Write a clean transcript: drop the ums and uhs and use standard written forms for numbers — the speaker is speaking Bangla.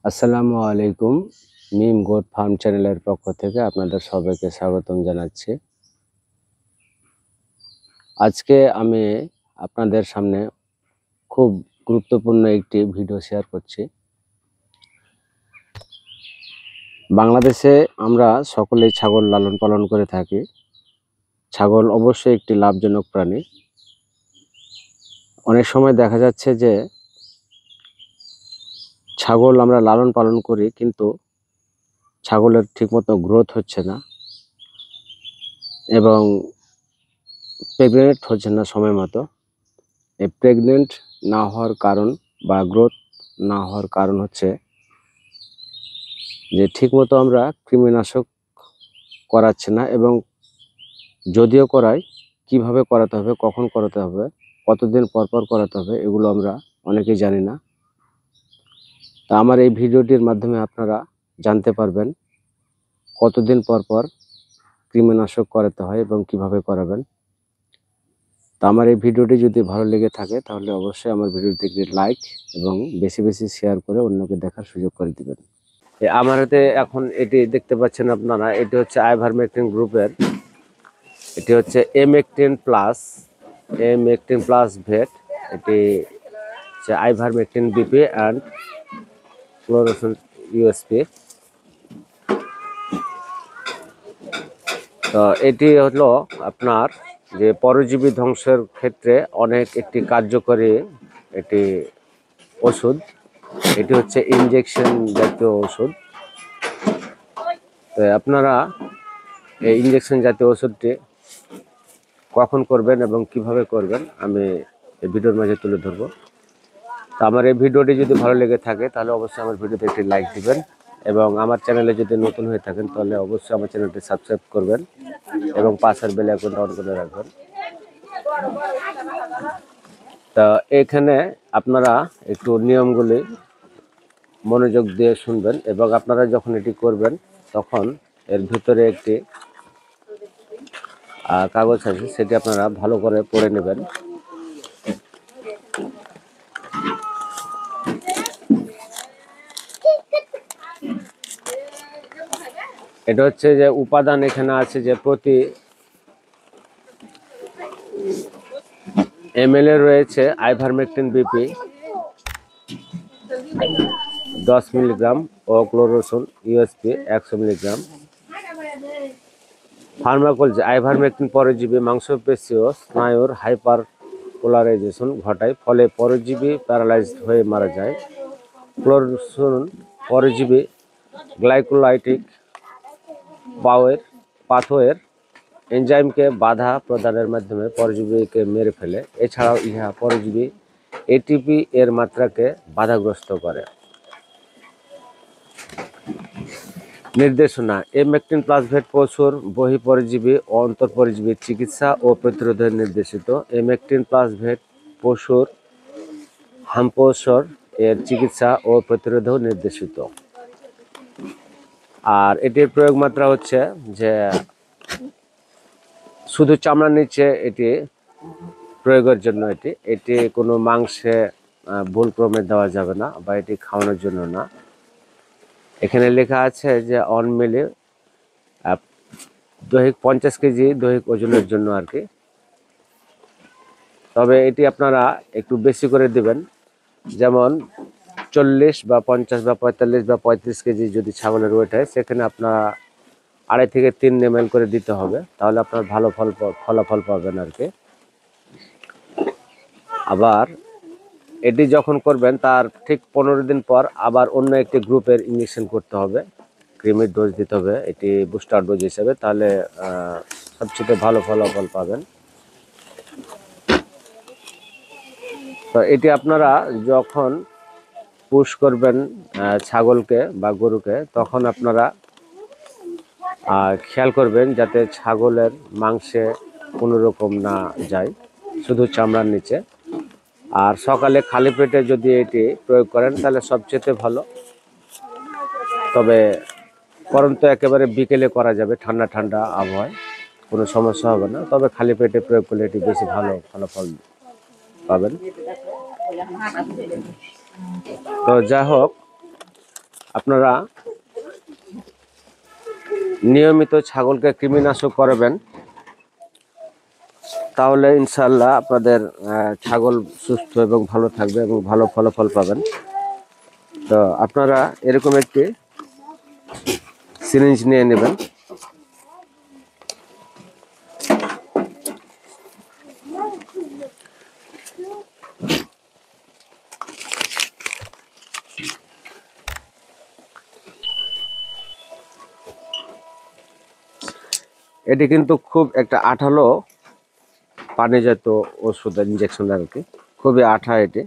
আসসালামু আলাইকুম। মিম গোট ফার্ম চ্যানেলের পক্ষ থেকে আপনাদের সবাইকে স্বাগতম জানাচ্ছি। আজকে আমি আপনাদের সামনে খুব গুরুত্বপূর্ণ একটি ভিডিও শেয়ার করছি। বাংলাদেশে আমরা সকলেই ছাগল লালন পালন করে থাকি। ছাগল অবশ্যই একটি লাভজনক প্রাণী। অনেক সময় দেখা যাচ্ছে যে ছাগল আমরা লালন পালন করি, কিন্তু ছাগলের ঠিকমতো গ্রোথ হচ্ছে না এবং প্রেগনেন্ট হচ্ছে না সময় মতো। এই প্রেগনেন্ট না হওয়ার কারণ বা গ্রোথ না হওয়ার কারণ হচ্ছে যে ঠিকমতো আমরা কৃমিনাশক করাচ্ছি না, এবং যদিও করাই কিভাবে করাতে হবে, কখন করাতে হবে, কতদিন পর পর করাতে হবে, এগুলো আমরা অনেকেই জানি না। তা আমার এই ভিডিওটির মাধ্যমে আপনারা জানতে পারবেন কতদিন পর পর কৃমিনাশক করাতে হয় এবং কিভাবে করাবেন। তা আমার এই ভিডিওটি যদি ভালো লেগে থাকে তাহলে অবশ্যই আমার ভিডিওটিকে লাইক এবং বেশি বেশি শেয়ার করে অন্যকে দেখার সুযোগ করে দিবেন। আমার হাতে এখন এটি দেখতে পাচ্ছেন আপনারা, এটি হচ্ছে আইভারমেকটিন গ্রুপের, এটি হচ্ছে M18+ ভেট। এটি হচ্ছে আইভারমেকটিন বিপি অ্যান্ড ক্লোরোসিন ইউএসপি। তো এটি হলো আপনার যে পরজীবী ধ্বংসের ক্ষেত্রে অনেক একটি কার্যকরী এটি ওষুধ। এটি হচ্ছে ইনজেকশন জাতীয় ওষুধ। তো আপনারা এই ইনজেকশন জাতীয় ওষুধটি কখন করবেন এবং কিভাবে করবেন আমি এই ভিডিওর মাঝে তুলে ধরবো। তো আমার এই ভিডিওটি যদি ভালো লেগে থাকে তাহলে অবশ্যই আমার ভিডিওতে একটি লাইক দিবেন, এবং আমার চ্যানেলে যদি নতুন হয়ে থাকেন তাহলে অবশ্যই আমার চ্যানেলটি সাবস্ক্রাইব করবেন এবং পাশের বেল আইকনটা অন করে রাখবেন। তা এখানে আপনারা একটু নিয়মগুলি মনোযোগ দিয়ে শুনবেন, এবং আপনারা যখন এটি করবেন তখন এর ভিতরে একটি কাগজ আছে, সেটি আপনারা ভালো করে পড়ে নেবেন। এটা হচ্ছে যে উপাদান এখানে আছে, যে প্রতি ml এ রয়েছে আইভারমেকটিন বিপি 10 মিলিগ্রাম ও ক্লোরোসিন ইউএসপি 100 মিলিগ্রাম। ফার্মাকোলজি: আইভারমেকটিন পরজীবী মাংসপেশী ও স্নায়ুর হাইপার পোলারাইজেশন ঘটায়, ফলে পরজীবী প্যারালাইজড হয়ে মারা যায়। ক্লোরোসিন পরজীবী গ্লাইকোলাইটিক পাথওয়ের এনজাইমকে বাধা প্রদানের মাধ্যমে পরজীবীকে মেরে ফেলে। এছাড়াও ইহা পরজীবী এটিপি এর মাত্রাকে বাধাগ্রস্ত করে। নির্দেশনা: M18+ পশুর বহিঃপরজীবী ও অন্তঃপরজীবীর চিকিৎসা ও প্রতিরোধে নির্দেশিত। M18+ পশুর হাম্পোসর এর চিকিৎসা ও প্রতিরোধেও নির্দেশিত। আর এটির প্রয়োগ মাত্রা হচ্ছে যে শুধু চামড়ার নিচে এটি প্রয়োগের জন্য, এটি কোনো মাংসে ভুলক্রমে দেওয়া যাবে না, বা এটি খাওয়ানোর জন্য না। এখানে লেখা আছে যে 1 মিলি দৈহিক 50 কেজি দৈহিক ওজনের জন্য আর কি। তবে এটি আপনারা একটু বেশি করে দিবেন, যেমন 40 বা 50 বা 45 বা 35 কেজি যদি ছাগলের ওয়েট হয়, সেখানে আপনারা 2.5 থেকে 3 ml করে দিতে হবে, তাহলে আপনার ভালো ফলাফল পাবেন আর কি। আবার এটি যখন করবেন তার ঠিক 15 দিন পর আবার অন্য একটি গ্রুপের ইঞ্জেকশন করতে হবে, ক্রিমির ডোজ দিতে হবে, এটি বুস্টার ডোজ হিসেবে, তাহলে সবচেয়ে ভালো ফলাফল পাবেন। তো এটি আপনারা যখন পুশ করবেন ছাগলকে বা গরুকে, তখন আপনারা খেয়াল করবেন যাতে ছাগলের মাংসে কোনো রকম না যায়, শুধু চামড়ার নিচে। আর সকালে খালি পেটে যদি এটি প্রয়োগ করেন তাহলে সবচেয়ে ভালো। তবে পরন্তু একেবারে বিকেলে করা যাবে, ঠান্ডা ঠান্ডা আবহাওয়ায় কোনো সমস্যা হবে না, তবে খালি পেটে প্রয়োগ করলে এটি বেশি ভালো ফলাফল পাবেন। তো যাই হোক, আপনারা নিয়মিত ছাগলকে কৃমিনাশক করাবেন, তাহলে ইনশাআল্লাহ আপনাদের ছাগল সুস্থ এবং ভালো থাকবে এবং ভালো ফলাফল পাবেন। তো আপনারা এরকম একটি সিরিঞ্জ নিয়ে নেবেন। এটি কিন্তু খুব একটা আঠালো পানি জাতীয় ওষুধ, ইঞ্জেকশন আর কি, খুবই আঠা এটি।